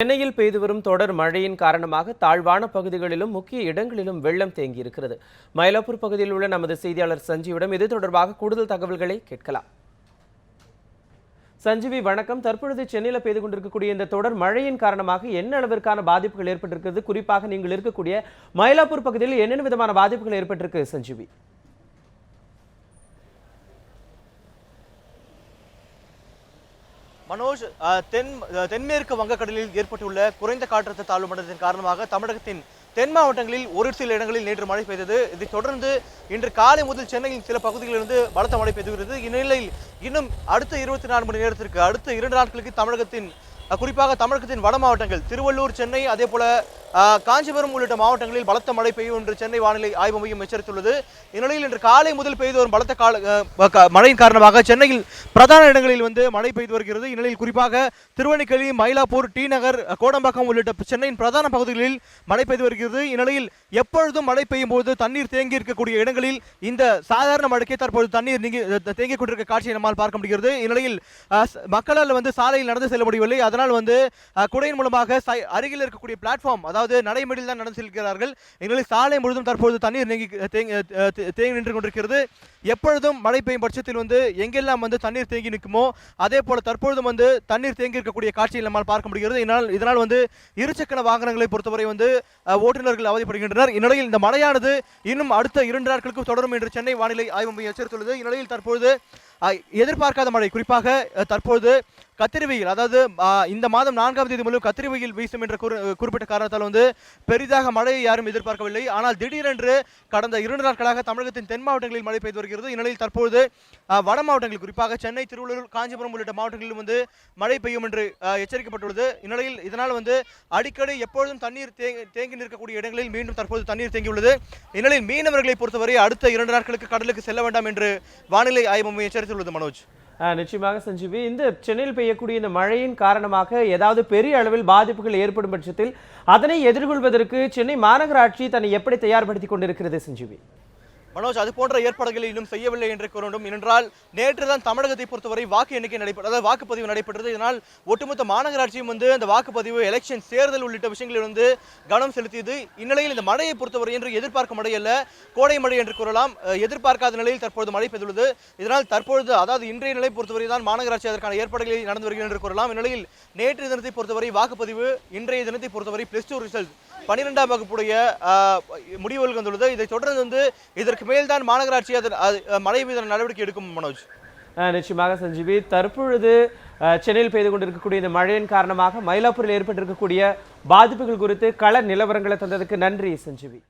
சென்னையில் பெய்து வரும் தொடர் மழையின் காரணமாக தாழ்வான பகுதிகளிலும் முக்கிய இடங்களிலும் வெள்ளம் தேங்கியிருக்கிறது. மயிலாப்பூர் பகுதியில் உள்ள நமது செய்தியாளர் சஞ்சீவிடம் இது தொடர்பாக கூடுதல் தகவல்களை கேட்கலாம். சஞ்சீவி, வணக்கம். தற்பொழுது சென்னையில் பெய்து கொண்டிருக்கக்கூடிய இந்த தொடர் மழையின் காரணமாக என்ன அளவிற்கான பாதிப்புகள் ஏற்பட்டிருக்கிறது? குறிப்பாக நீங்கள் இருக்கக்கூடிய மயிலாப்பூர் பகுதியில் என்னென்ன விதமான பாதிப்புகள் ஏற்பட்டிருக்கு சஞ்சீவி? மனோஜ், தென்மேற்கு வங்கக்கடலில் ஏற்பட்டுள்ள குறைந்த காற்றழுத்த தாழ்வு மண்டலத்தின் காரணமாக தமிழகத்தின் தென் மாவட்டங்களில் ஒரு சில இடங்களில் நேற்று மழை பெய்தது. இதைத் தொடர்ந்து இன்று காலை முதல் சென்னையில் சில பகுதிகளிலிருந்து பலத்த மழை பெய்துகிறது. இந்நிலையில் இன்னும் அடுத்த 24 மணி நேரத்திற்கு அடுத்த 2 நாட்களுக்கு குறிப்பாக தமிழகத்தின் வட மாவட்டங்கள் திருவள்ளூர், சென்னை, அதே போல காஞ்சிபுரம் உள்ளிட்ட மாவட்டங்களில் பலத்த மழை பெய்யும் என்று சென்னை வானிலை ஆய்வு மையம் எச்சரித்துள்ளது. இந்நிலையில் இன்று காலை முதல் பெய்து வரும் பலத்த மழையின் காரணமாக சென்னையில் பிரதான இடங்களில் மழை பெய்து வருகிறது. இந்நிலையில் குறிப்பாக திருவண்ணிக்கேணி, மயிலாப்பூர், டி நகர், கோடம்பாக்கம் உள்ளிட்ட சென்னையின் பிரதான பகுதிகளில் மழை பெய்து வருகிறது. இந்நிலையில் எப்பொழுதும் மழை பெய்யும் போது தண்ணீர் தேங்கி இருக்கக்கூடிய இடங்களில் இந்த சாதாரண மழைக்கே தற்போது தண்ணீர் தேங்கிக் கொண்டிருக்க காட்சியை நம்மால் பார்க்க முடிகிறது. இந்நிலையில் மக்களால் சாலையில் நடந்து செல்ல முடியவில்லை. அதனால் குடையின் மூலமாக அருகில் இருக்கக்கூடிய பிளாட்ஃபார்ம், அதாவது நடைமேடையில் தான் நடந்து செல்கிறார்கள். இந்நிலையில் சாலை முழுவதும் தற்போது தண்ணீர் தேங்கி நின்று கொண்டிருக்கிறது. எப்பொழுதும் மழை பெய்யும் பட்சத்தில் எங்கெல்லாம் தண்ணீர் தேங்கி நிற்குமோ அதே போல தற்பொழுதும் தண்ணீர் தேங்கி இருக்கக்கூடிய காட்சியை நம்மால் பார்க்க முடிகிறது. இதனால் இருசக்கர வாகனங்களை பொறுத்தவரை ஓட்டுநர்கள் அவதிப்படுகின்றனர். இந்நிலையில் இந்த மழையானது இன்னும் அடுத்த 2 நாட்களுக்கு தொடரும் என்று சென்னை வானிலை ஆய்வு மையம் எச்சரித்துள்ளது. இந்நிலையில் தற்பொழுது எதிர்பார்க்காத மழை, குறிப்பாக தற்போது கத்திரிவெயில், அதாவது இந்த மாதம் 4ஆம் தேதி முதல் கத்திரிவெயில் வீசும் என்ற குறிப்பிட்ட காரணத்தால் பெரிதாக மழையை யாரும் எதிர்பார்க்கவில்லை. ஆனால் திடீரென்று கடந்த 2 நாட்களாக தமிழகத்தின் தென் மாவட்டங்களில் மழை பெய்து வருகிறது. இந்நிலையில் தற்போது வட மாவட்டங்கள், குறிப்பாக சென்னை, திருவள்ளூர், காஞ்சிபுரம் உள்ளிட்ட மாவட்டங்களிலும் மழை பெய்யும் என்று எச்சரிக்கப்பட்டுள்ளது. இந்நிலையில் இதனால் அடிக்கடி எப்பொழுதும் தண்ணீர் தேங்கி நிற்கக்கூடிய இடங்களில் மீண்டும் தற்போது தண்ணீர் தேங்கியுள்ளது. இந்நிலையில் மீனவர்களை பொறுத்தவரை அடுத்த 2 நாட்களுக்கு கடலுக்கு செல்ல வேண்டாம் என்று வானிலை ஆய்வு மையம் எச்சரித்துள்ளது. மனோஜ், நிச்சயமாக சஞ்சீவி, இந்த சென்னையில் பெய்யக்கூடிய இந்த மழையின் காரணமாக ஏதாவது பெரிய அளவில் பாதிப்புகள் ஏற்படும் பட்சத்தில் அதனை எதிர்கொள்வதற்கு சென்னை மாநகராட்சி தன்னை எப்படி தயார்படுத்திக் கொண்டிருக்கிறது சஞ்சீவி? மனோஜ், அது போன்ற ஏற்பாடுகளை இன்னும் செய்யவில்லை என்று கூற வேண்டும். ஏனென்றால் நேற்று தான் தமிழகத்தை பொறுத்தவரை வாக்கு எண்ணிக்கை அதாவது வாக்குப்பதிவு நடைபெற்றது. இதனால் ஒட்டுமொத்த மாநகராட்சியும் அந்த வாக்குப்பதிவு, எலெக்ஷன், தேர்தல் உள்ளிட்ட விஷயங்களில் கவனம் செலுத்தியது. இந்நிலையில் இந்த மழையை பொறுத்தவரை என்று எதிர்பார்க்க மழை அல்ல, கோடை மழை என்று கூறலாம். எதிர்பார்க்காத நிலையில் தற்போது மழை பெய்துள்ளது. இதனால் தற்பொழுது, அதாவது இன்றைய நிலை பொறுத்தவரை தான் மாநகராட்சி அதற்கான ஏற்பாடுகளை நடந்து வருகிறது என்று கூறலாம். இந்நிலையில் நேற்று தினத்தை பொறுத்தவரை வாக்குப்பதிவு, இன்றைய தினத்தை பொறுத்தவரை +2 ரிசல்ட் 12ஆம் வகுப்புடைய முடிவுகள் வந்துள்ளது. இதைத் தொடர்ந்து இதற்கு மேல்தான் மாநகராட்சி மழை மீதான நடவடிக்கை எடுக்கும். மனோஜ், நிச்சயமாக சஞ்சீவி, தற்பொழுது சென்னையில் பெய்து கொண்டிருக்கக்கூடிய இந்த மழையின் காரணமாக மயிலாப்பூரில் ஏற்பட்டிருக்கக்கூடிய பாதிப்புகள் குறித்து கள நிலவரங்களை தந்ததுக்கு நன்றி சஞ்சீவி.